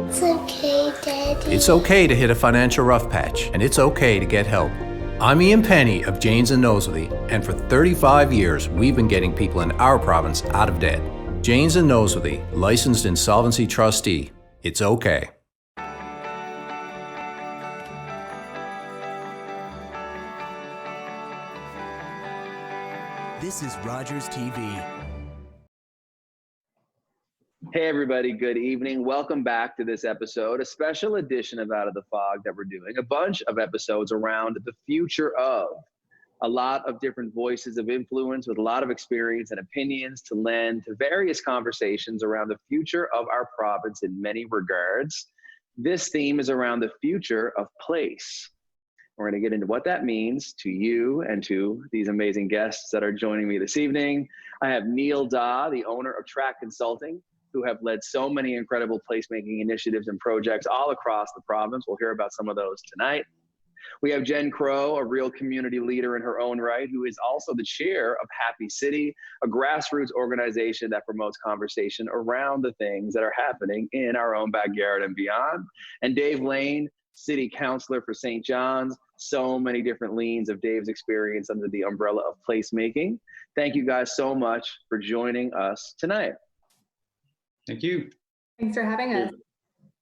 It's okay, Daddy. It's okay to hit a financial rough patch, and it's okay to get help. I'm Ian Penny of Janes and Noseworthy, and for 35 years, we've been getting people in our province out of debt. Janes and Noseworthy, licensed insolvency trustee. It's okay. This is Rogers TV. Hey everybody, good evening. Welcome back to this episode, a special edition of Out of the Fog that we're doing. A bunch of episodes around the future of. A lot of different voices of influence with a lot of experience and opinions to lend to various conversations around the future of our province in many regards. This theme is around the future of place. We're going to get into what that means to you and to these amazing guests that are joining me this evening. I have Neil Dawe, the owner of TractConsulting, who have led so many incredible placemaking initiatives and projects all across the province. We'll hear about some of those tonight. We have Jenn Crowe, a real community leader in her own right, who is also the chair of Happy City, a grassroots organization that promotes conversation around the things that are happening in our own backyard and beyond. And Dave Lane, City Councillor for St. John's. So many different leans of Dave's experience under the umbrella of placemaking. Thank you guys so much for joining us tonight. Thank you. Thanks for having us.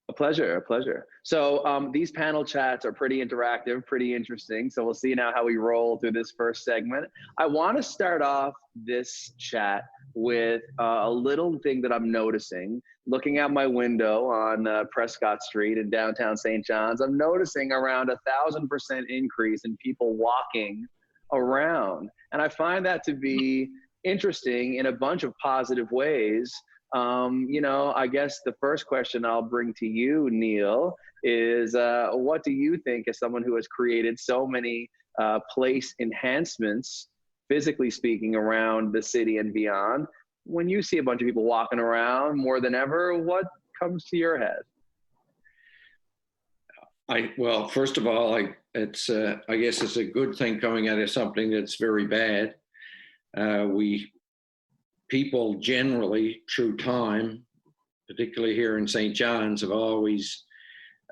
A pleasure, a pleasure. So these panel chats are pretty interactive, pretty interesting. So we'll see now how we roll through this first segment. I want to start off this chat with a little thing that I'm noticing. Looking out my window on Prescott Street in downtown St. John's, I'm noticing around 1,000% increase in people walking around. And I find that to be interesting in a bunch of positive ways. I guess the first question I'll bring to you, Neil, is what do you think as someone who has created so many place enhancements, physically speaking, around the city and beyond? When you see a bunch of people walking around more than ever, what comes to your head? Well, first of all, I guess it's a good thing coming out of something that's very bad. People generally, through time, particularly here in St. John's, have always,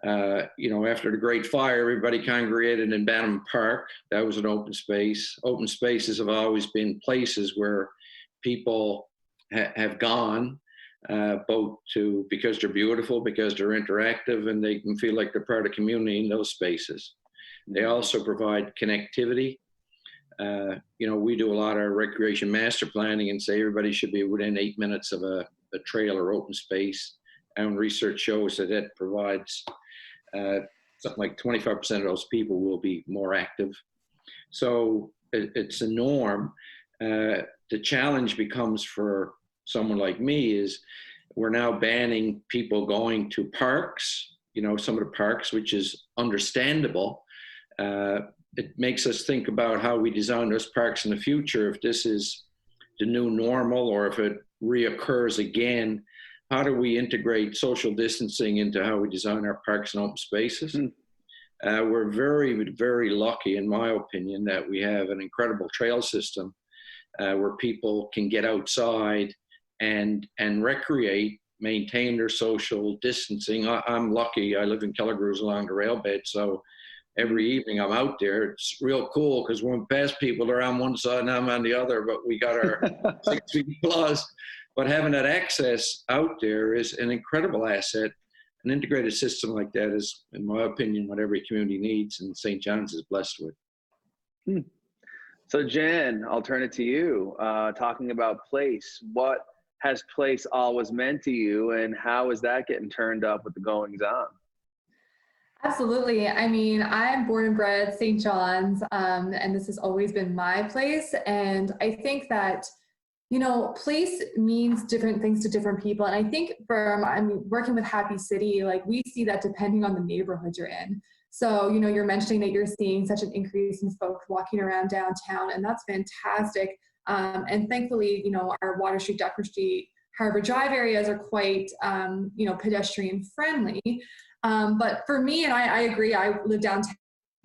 after the Great Fire, everybody congregated in Bantam Park. That was an open space. Open spaces have always been places where people have gone, because they're beautiful, because they're interactive, and they can feel like they're part of the community in those spaces. They also provide connectivity. We do a lot of recreation master planning and say everybody should be within 8 minutes of a trail or open space. And research shows that it provides something like 25% of those people will be more active. So it's a norm. The challenge becomes for someone like me is we're now banning people going to parks, some of the parks, which is understandable. It makes us think about how we design those parks in the future. If this is the new normal or if it reoccurs again, how do we integrate social distancing into how we design our parks and open spaces? We're very, very lucky, in my opinion, that we have an incredible trail system where people can get outside and recreate, maintain their social distancing. I'm lucky. I live in Killigrews along the railbed, so every evening I'm out there. It's real cool because when we pass people, they're on one side and I'm on the other, but we got our 6 feet plus. But having that access out there is an incredible asset. An integrated system like that is, in my opinion, what every community needs, and St. John's is blessed with. So Jenn, I'll turn it to you. Talking about place, what has place always meant to you, and how is that getting turned up with the goings on? Absolutely. I mean, I'm born and bred St. John's, and this has always been my place. And I think that, place means different things to different people. And I think I'm working with Happy City, like we see that depending on the neighborhood you're in. So, you're mentioning that you're seeing such an increase in folks walking around downtown, and that's fantastic. And thankfully, our Water Street, Dr. Street, Harbour Drive areas are quite, pedestrian friendly. But for me, and I agree, I live downtown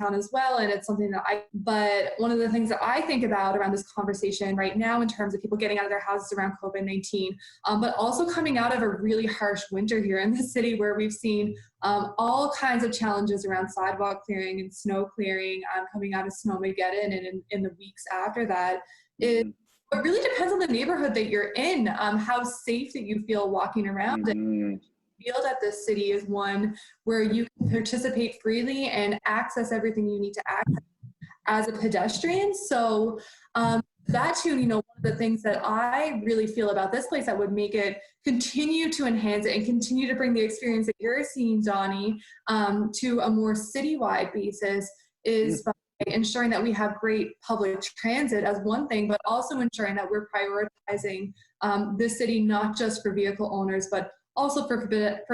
town as well. And it's something that but one of the things that I think about around this conversation right now in terms of people getting out of their houses around COVID-19, but also coming out of a really harsh winter here in the city where we've seen all kinds of challenges around sidewalk clearing and snow clearing coming out of Snowmageddon and in the weeks after that, it really depends on the neighborhood that you're in, how safe that you feel walking around. Feel that this city is one where you can participate freely and access everything you need to access as a pedestrian. So that too, one of the things that I really feel about this place that would make it continue to enhance it and continue to bring the experience that you're seeing, Don-E, to a more citywide basis is by ensuring that we have great public transit as one thing, but also ensuring that we're prioritizing the city, not just for vehicle owners, but also for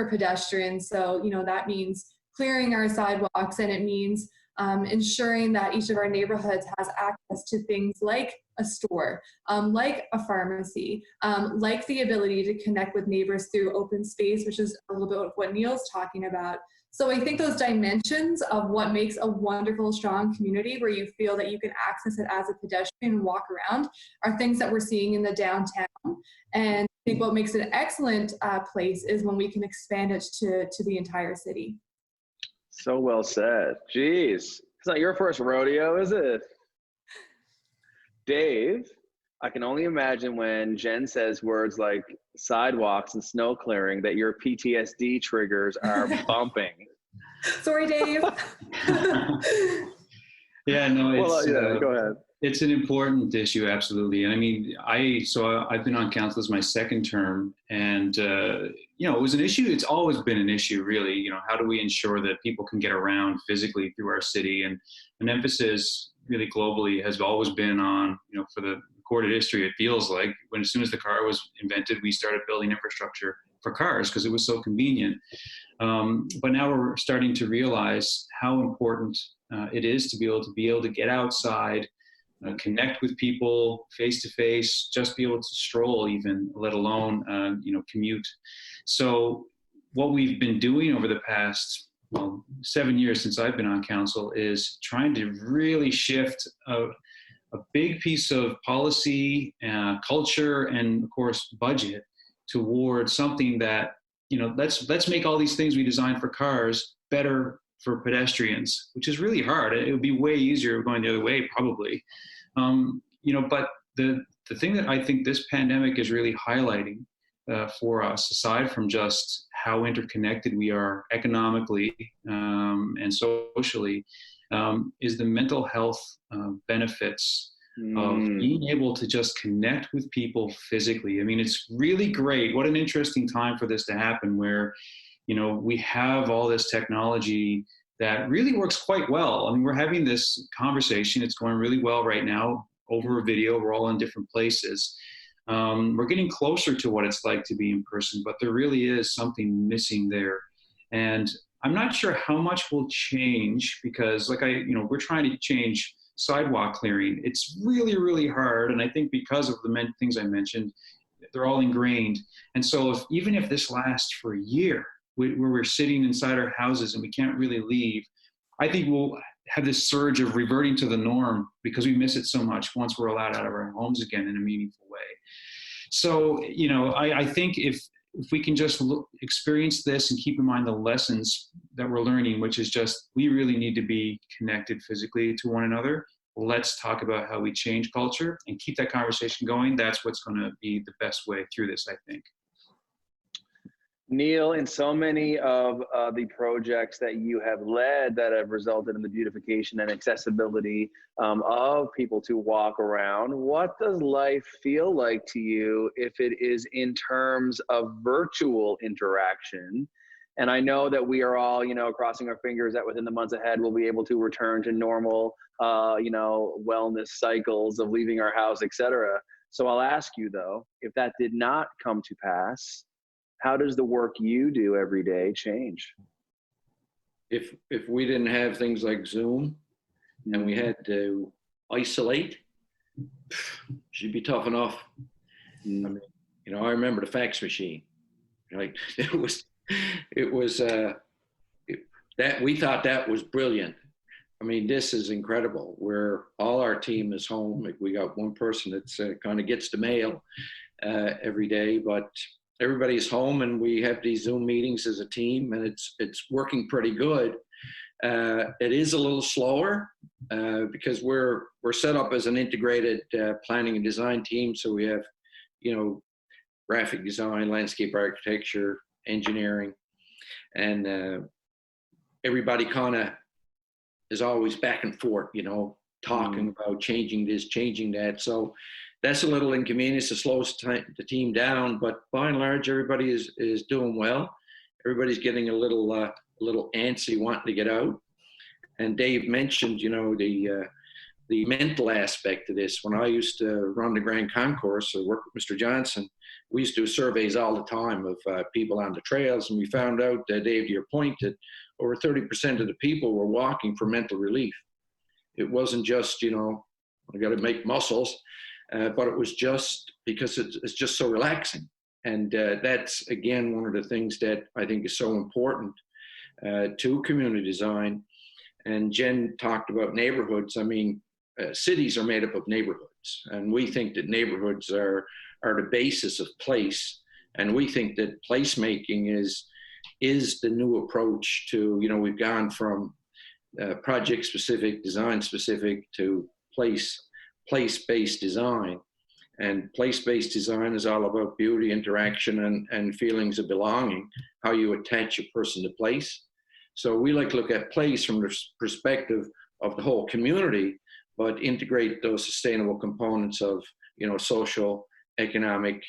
pedestrians. So, that means clearing our sidewalks, and it means ensuring that each of our neighborhoods has access to things like a store, like a pharmacy, like the ability to connect with neighbors through open space, which is a little bit of what Neil's talking about. So I think those dimensions of what makes a wonderful, strong community where you feel that you can access it as a pedestrian and walk around are things that we're seeing in the downtown. And I think what makes it an excellent place is when we can expand it to the entire city. So well said. Jeez, it's not your first rodeo, is it? Dave, I can only imagine when Jen says words like sidewalks and snow clearing that your PTSD triggers are bumping. Sorry, Dave. Yeah, no, it's, go ahead. It's an important issue, absolutely. And I mean, I've been on council as my second term, and it was an issue. It's always been an issue, really. How do we ensure that people can get around physically through our city? And an emphasis really globally has always been on, for the recorded history, it feels like as soon as the car was invented, we started building infrastructure for cars because it was so convenient. But now we're starting to realize how important it is to be able to get outside, connect with people face to face, just be able to stroll even, let alone, commute. So what we've been doing over the past 7 years since I've been on council is trying to really shift a big piece of policy, culture, and of course budget towards something that, let's make all these things we designed for cars better for pedestrians, which is really hard. It would be way easier going the other way, probably. But the thing that I think this pandemic is really highlighting for us, aside from just how interconnected we are economically and socially, is the mental health benefits of being able to just connect with people physically. I mean, it's really great. What an interesting time for this to happen where, we have all this technology that really works quite well. I mean, we're having this conversation. It's going really well right now over a video. We're all in different places. We're getting closer to what it's like to be in person, but there really is something missing there. And I'm not sure how much will change because we're trying to change sidewalk clearing. It's really, really hard. And I think because of the things I mentioned, they're all ingrained. And so even if this lasts for a year, where we're sitting inside our houses and we can't really leave, I think we'll have this surge of reverting to the norm because we miss it so much once we're allowed out of our homes again in a meaningful way. So, I think if we can just experience this and keep in mind the lessons that we're learning, which is just we really need to be connected physically to one another. Let's talk about how we change culture and keep that conversation going. That's what's going to be the best way through this, I think. Neil, in so many of the projects that you have led that have resulted in the beautification and accessibility of people to walk around, what does life feel like to you if it is in terms of virtual interaction? And I know that we are all, crossing our fingers that within the months ahead, we'll be able to return to normal, wellness cycles of leaving our house, etc. So I'll ask you though, if that did not come to pass, how does the work you do every day change? If we didn't have things like Zoom and we had to isolate, she'd be tough enough. I mean, I remember the fax machine. Like it was that we thought that was brilliant. I mean, this is incredible, where all our team is home. Like, we got one person that's kind of gets the mail every day, but everybody's home, and we have these Zoom meetings as a team, and it's working pretty good. It is a little slower because we're set up as an integrated planning and design team. So we have, you know, graphic design, landscape architecture, engineering, and everybody kind of is always back and forth, you know, talking about changing this, changing that. So that's a little inconvenience. It slows the team down, but by and large, everybody is doing well. Everybody's getting a little antsy, wanting to get out. And Dave mentioned, you know, the mental aspect of this. When I used to run the Grand Concourse or work with Mr. Johnson, we used to do surveys all the time of people on the trails, and we found out, Dave, to your point, that over 30% of the people were walking for mental relief. It wasn't just, you know, I got to make muscles, but it was just because it's just so relaxing. And that's, again, one of the things that I think is so important to community design. And Jen talked about neighborhoods. I mean, cities are made up of neighborhoods, and we think that neighborhoods are the basis of place. And we think that placemaking is the new approach to, you know, we've gone from project specific, design specific to place-based design. And place-based design is all about beauty, interaction, and feelings of belonging, how you attach a person to place. So we like to look at place from the perspective of the whole community, but integrate those sustainable components of, you know, social, economic,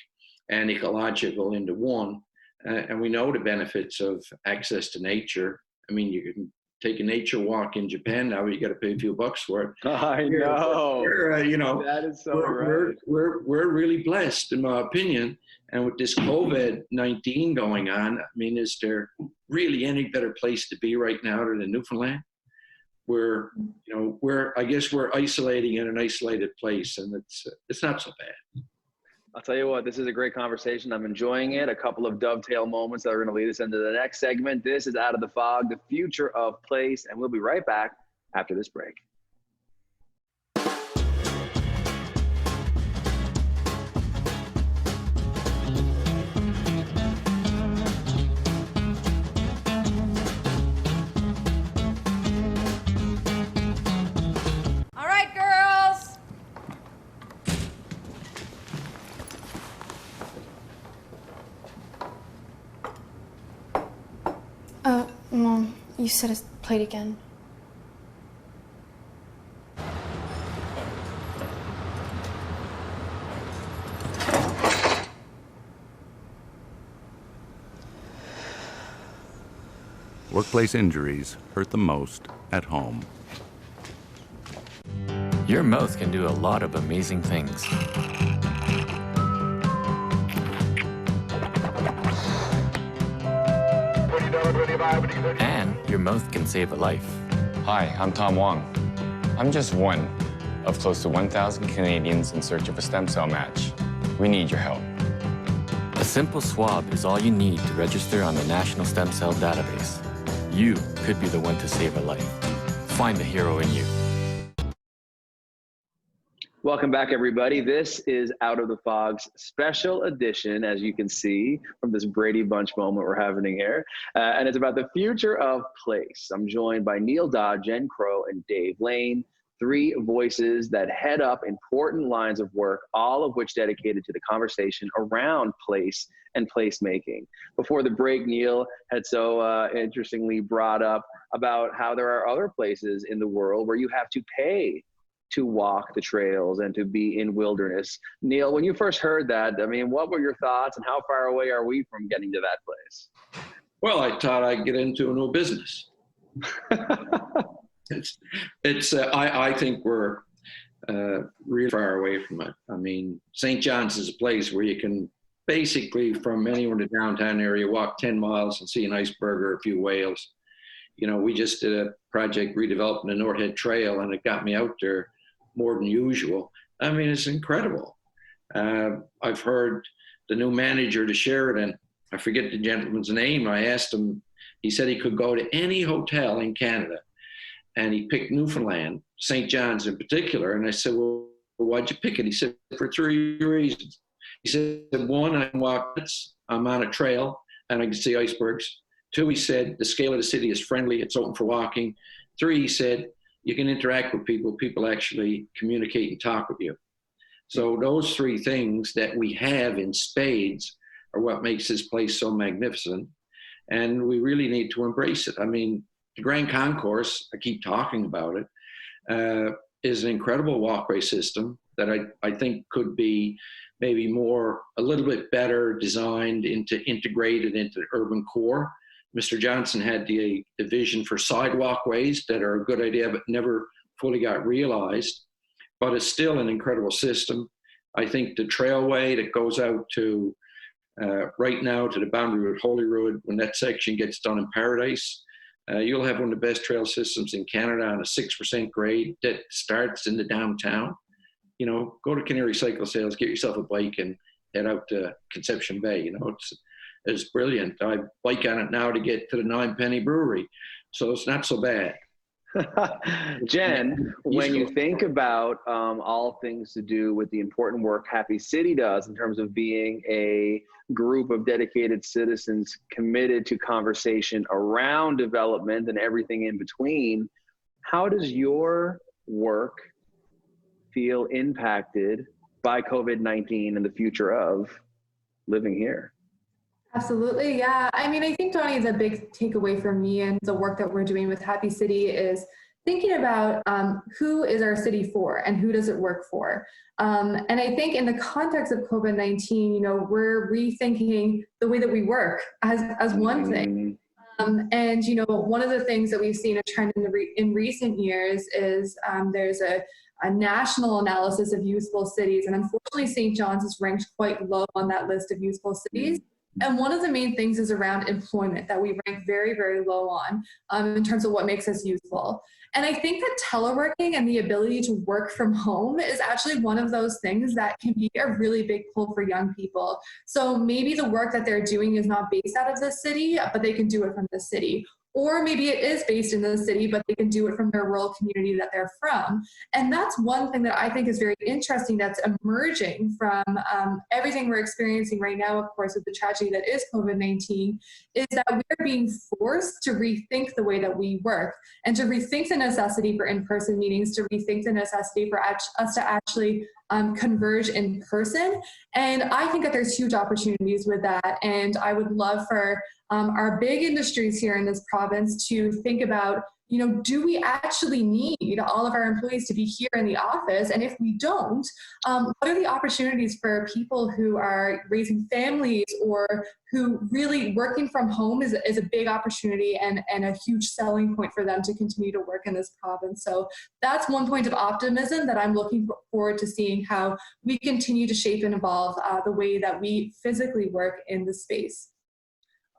and ecological into one. And we know the benefits of access to nature. I mean, you can take a nature walk in Japan now, you got to pay a few bucks for it. I know. You know, that is so right. We're really blessed, in my opinion. And with this COVID-19 going on, I mean, is there really any better place to be right now than Newfoundland? We're, you know, I guess we're isolating in an isolated place, and it's not so bad. I'll tell you what, this is a great conversation. I'm enjoying it. A couple of dovetail moments that are going to lead us into the next segment. This is Out of the Fog, the future of place, and we'll be right back after this break. All right, girls. Mom, you said it's played again. Workplace injuries hurt the most at home. Your mouth can do a lot of amazing things. And your mouth can save a life. Hi, I'm Tom Wong. I'm just one of close to 1,000 Canadians in search of a stem cell match. We need your help. A simple swab is all you need to register on the National Stem Cell Database. You could be the one to save a life. Find the hero in you. Welcome back, everybody. This is Out of the Fog's special edition, as you can see from this Brady Bunch moment we're having here. And it's about the future of place. I'm joined by Neil Dawe, Jenn Crowe, and Dave Lane, three voices that head up important lines of work, all of which dedicated to the conversation around place and placemaking. Before the break, Neil had so interestingly brought up about how there are other places in the world where you have to pay to walk the trails and to be in wilderness. Neil, when you first heard that, I mean, what were your thoughts, and how far away are we from getting to that place? Well, I thought I'd get into a new business. I think we're really far away from it. I mean, St. John's is a place where you can basically, from anywhere in the downtown area, walk 10 miles and see an iceberg or a few whales. You know, we just did a project redeveloping the North Head Trail, and it got me out there more than usual. I mean, it's incredible. I've heard the new manager to Sheridan, I forget the gentleman's name. I asked him, he said he could go to any hotel in Canada and he picked Newfoundland, St. John's in particular. And I said, well, why'd you pick it? He said, for 3 reasons. He said, one, I can walk, I'm on a trail and I can see icebergs. 2, he said, the scale of the city is friendly, it's open for walking. 3, he said, you can interact with people, people actually communicate and talk with you. So those 3 things that we have in spades are what makes this place so magnificent. And we really need to embrace it. I mean, the Grand Concourse, I keep talking about it, is an incredible walkway system that I think could be maybe a little bit better designed integrated into the urban core. Mr. Johnson had the vision for sidewalkways that are a good idea, but never fully got realized. But it's still an incredible system. I think the trailway that goes out to right now to the boundary with Holyrood, when that section gets done in Paradise, you'll have one of the best trail systems in Canada on a 6% grade that starts in the downtown. You know, go to Canary Cycle Sales, get yourself a bike and head out to Conception Bay. You know, it's brilliant. I bike on it now to get to the 9 Penny Brewery. So it's not so bad. Jen, when you think about all things to do with the important work Happy City does in terms of being a group of dedicated citizens committed to conversation around development and everything in between, how does your work feel impacted by COVID-19 and the future of living here? Absolutely, yeah. I mean, I think, Donnie, the big takeaway for me and the work that we're doing with Happy City is thinking about who is our city for and who does it work for. And I think in the context of COVID-19, you know, we're rethinking the way that we work as one thing. And, you know, one of the things that we've seen a trend in recent years is there's a national analysis of useful cities. And unfortunately, St. John's is ranked quite low on that list of useful cities. And one of the main things is around employment that we rank very, very low on in terms of what makes us useful. And I think that teleworking and the ability to work from home is actually one of those things that can be a really big pull for young people. So maybe the work that they're doing is not based out of the city, but they can do it from the city. Or maybe it is based in the city, but they can do it from their rural community that they're from. And that's one thing that I think is very interesting that's emerging from everything we're experiencing right now, of course, with the tragedy that is COVID-19, is that we're being forced to rethink the way that we work and to rethink the necessity for in-person meetings, to rethink the necessity for us to actually converge in person. And I think that there's huge opportunities with that. And I would love for our big industries here in this province to think about, you know, do we actually need all of our employees to be here in the office? And if we don't, what are the opportunities for people who are raising families or who really working from home is a big opportunity and a huge selling point for them to continue to work in this province. So that's one point of optimism that I'm looking forward to seeing how we continue to shape and evolve the way that we physically work in the space.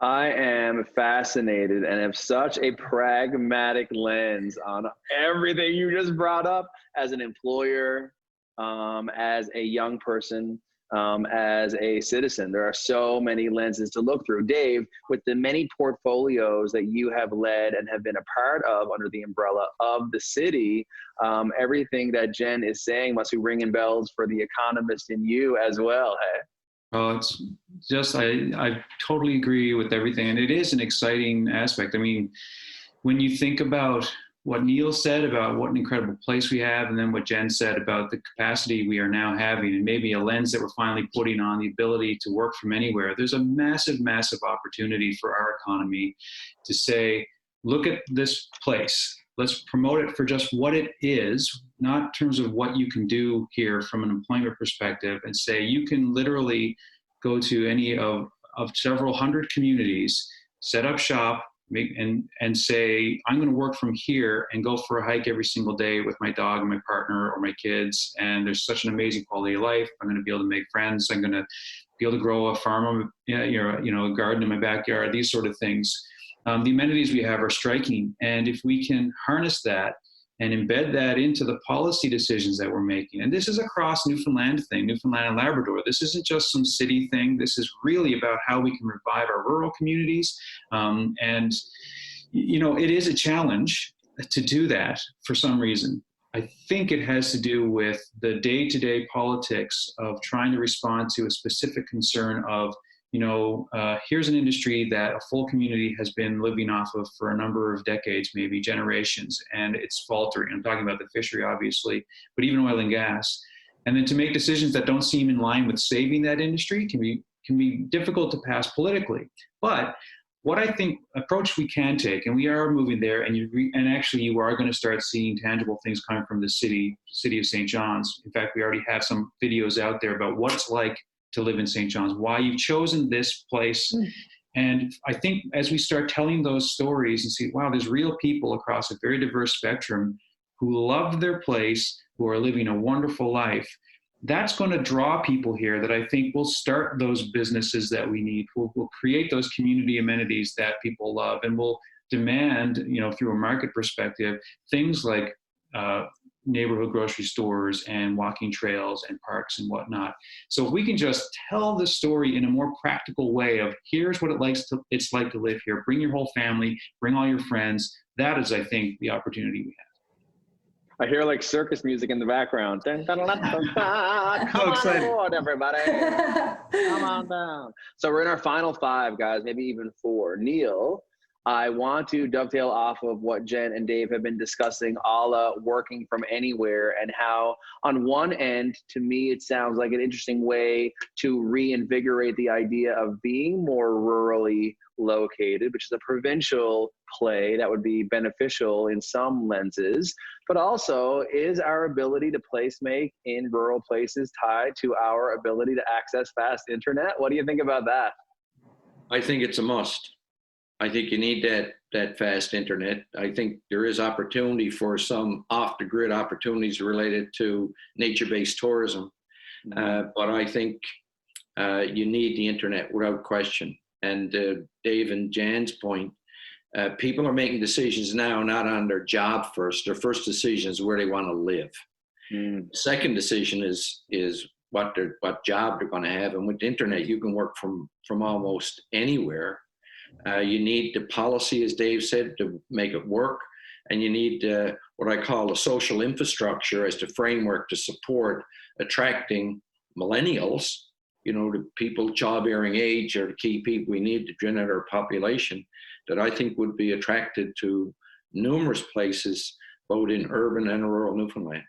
I am fascinated and have such a pragmatic lens on everything you just brought up as an employer, as a young person, as a citizen. There are so many lenses to look through. Dave, with the many portfolios that you have led and have been a part of under the umbrella of the city, everything that Jen is saying must be ringing bells for the economist in you as well, hey? Oh, it's just, I totally agree with everything. And it is an exciting aspect. I mean, when you think about what Neil said about what an incredible place we have, and then what Jen said about the capacity we are now having, and maybe a lens that we're finally putting on the ability to work from anywhere, there's a massive, massive opportunity for our economy to say, look at this place. Let's promote it for just what it is, not in terms of what you can do here from an employment perspective, and say you can literally go to any of several hundred communities, set up shop, and say, I'm going to work from here and go for a hike every single day with my dog and my partner or my kids. And there's such an amazing quality of life. I'm going to be able to make friends. I'm going to be able to grow a farm, a garden in my backyard, these sort of things. The amenities we have are striking. And if we can harness that and embed that into the policy decisions that we're making, and this is a cross Newfoundland thing, Newfoundland and Labrador, this isn't just some city thing. This is really about how we can revive our rural communities. And, you know, it is a challenge. to do that for some reason. I think it has to do with the day-to-day politics of trying to respond to a specific concern of, here's an industry that a full community has been living off of for a number of decades, maybe generations, and it's faltering. I'm talking about the fishery, obviously, but even oil and gas. And then to make decisions that don't seem in line with saving that industry can be difficult to pass politically. But what I think approach we can take, and we are moving there, and actually you are going to start seeing tangible things coming from the city of St. John's. In fact, we already have some videos out there about what it's like to live in St. John's, why you've chosen this place. And I think as we start telling those stories and see, wow, there's real people across a very diverse spectrum who love their place, who are living a wonderful life, that's going to draw people here that I think will start those businesses that we need. We'll create those community amenities that people love, and we'll demand, through a market perspective, things like neighborhood grocery stores and walking trails and parks and whatnot. So if we can just tell the story in a more practical way of here's what it's like to live here, bring your whole family, bring all your friends, that is, I think, the opportunity we have. I hear like circus music in the background. Come on board, everybody. Come on down. So we're in our final 5, guys, maybe even 4. Neil, I want to dovetail off of what Jen and Dave have been discussing, a la working from anywhere, and how on one end, to me, it sounds like an interesting way to reinvigorate the idea of being more rurally located, which is a provincial play that would be beneficial in some lenses, but also is our ability to place make in rural places tied to our ability to access fast internet? What do you think about that? I think it's a must. I think you need that fast internet. I think there is opportunity for some off-the-grid opportunities related to nature-based tourism. But I think you need the internet without question. And Dave and Jan's point, people are making decisions now not on their job first. Their first decision is where they want to live. The second decision is what job they're going to have. And with the internet, you can work from almost anywhere. You need the policy, as Dave said, to make it work. And you need what I call a social infrastructure as the framework to support attracting millennials, the people childbearing age are the key people we need to generate our population, that I think would be attracted to numerous places, both in urban and rural Newfoundland.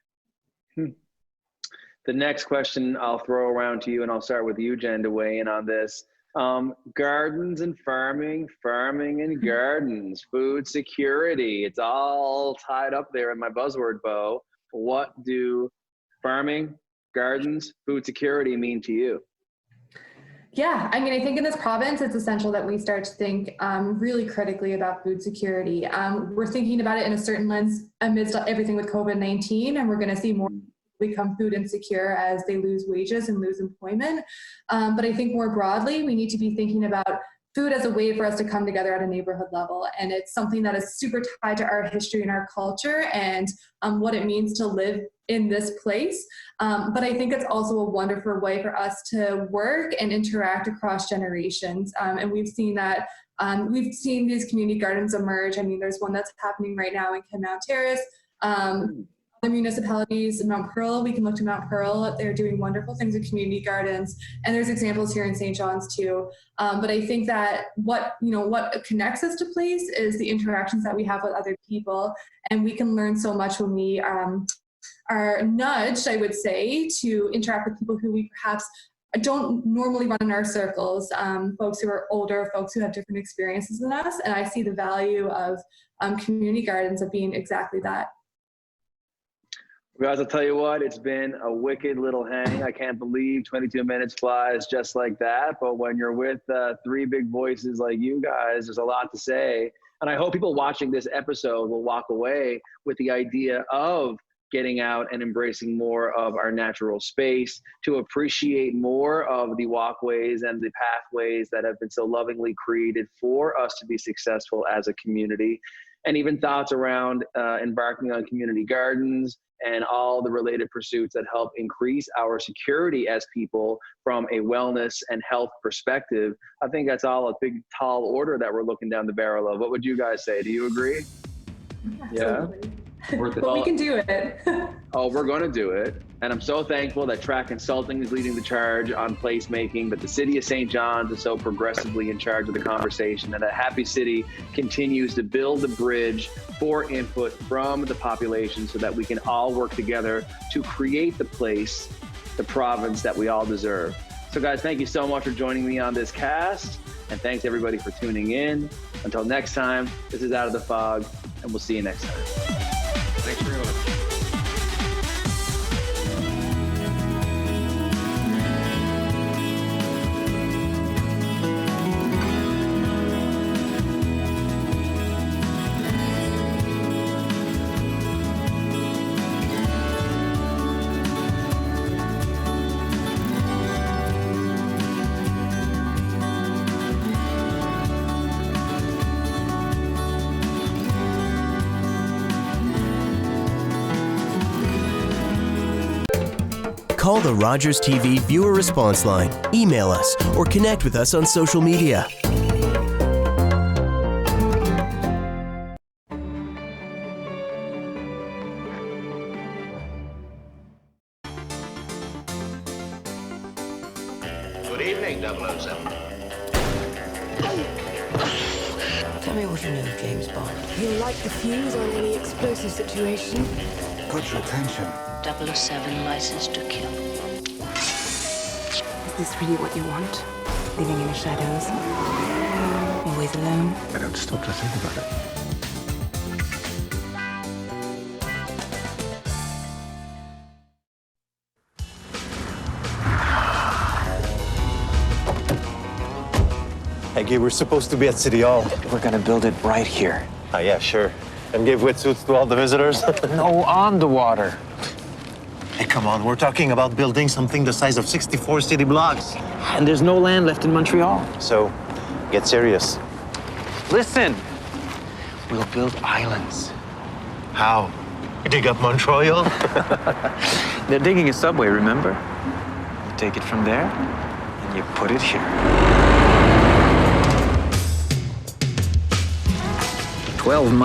The next question I'll throw around to you, and I'll start with you, Jen, to weigh in on this. Gardens and farming and gardens, food security. It's all tied up there in my buzzword bow. What do farming, gardens, food security mean to you? Yeah, I think in this province, it's essential that we start to think really critically about food security. We're thinking about it in a certain lens amidst everything with COVID-19, and we're going to see more become food insecure as they lose wages and lose employment. But I think more broadly, we need to be thinking about food as a way for us to come together at a neighborhood level. And it's something that is super tied to our history and our culture and what it means to live in this place. But I think it's also a wonderful way for us to work and interact across generations. And we've seen that, we've seen these community gardens emerge. There's one that's happening right now in Canmount Terrace. Other municipalities in Mount Pearl, we can look to Mount Pearl. They're doing wonderful things with community gardens, and there's examples here in St. John's too. But I think that what connects us to place is the interactions that we have with other people, and we can learn so much when we are nudged, I would say, to interact with people who we perhaps don't normally run in our circles, folks who are older, folks who have different experiences than us, and I see the value of community gardens of being exactly that. Guys, I'll tell you what, it's been a wicked little hang. I can't believe 22 minutes flies just like that. But when you're with 3 big voices like you guys, there's a lot to say. And I hope people watching this episode will walk away with the idea of getting out and embracing more of our natural space, to appreciate more of the walkways and the pathways that have been so lovingly created for us to be successful as a community. And even thoughts around embarking on community gardens and all the related pursuits that help increase our security as people from a wellness and health perspective. I think that's all a big, tall order that we're looking down the barrel of. What would you guys say? Do you agree? Yeah. Worth it But we all. can do it. Oh, we're going to do it. And I'm so thankful that TractConsulting is leading the charge on placemaking, but the city of St. John's is so progressively in charge of the conversation, and that Happy City continues to build the bridge for input from the population so that we can all work together to create the place, the province that we all deserve. So guys, thank you so much for joining me on this cast, and thanks everybody for tuning in. Until next time, this is Out of the Fog, and we'll see you next time. Thanks very much. Call the Rogers TV viewer response line, email us, or connect with us on social media. Good evening, 007. Tell me what you know of James Bond. You light the fuse on any explosive situation. Got your attention. 007 license to kill. Is this really what you want? Living in the shadows? Always alone? I don't stop to think about it. Hey, we're supposed to be at City Hall. We're gonna build it right here. Ah, yeah, sure. And give wetsuits to all the visitors? No, on the water. Hey, come on, we're talking about building something the size of 64 city blocks. And there's no land left in Montreal. So, get serious. Listen, we'll build islands. How? Dig up Montreal? They're digging a subway, remember? You take it from there, and you put it here. 12 months.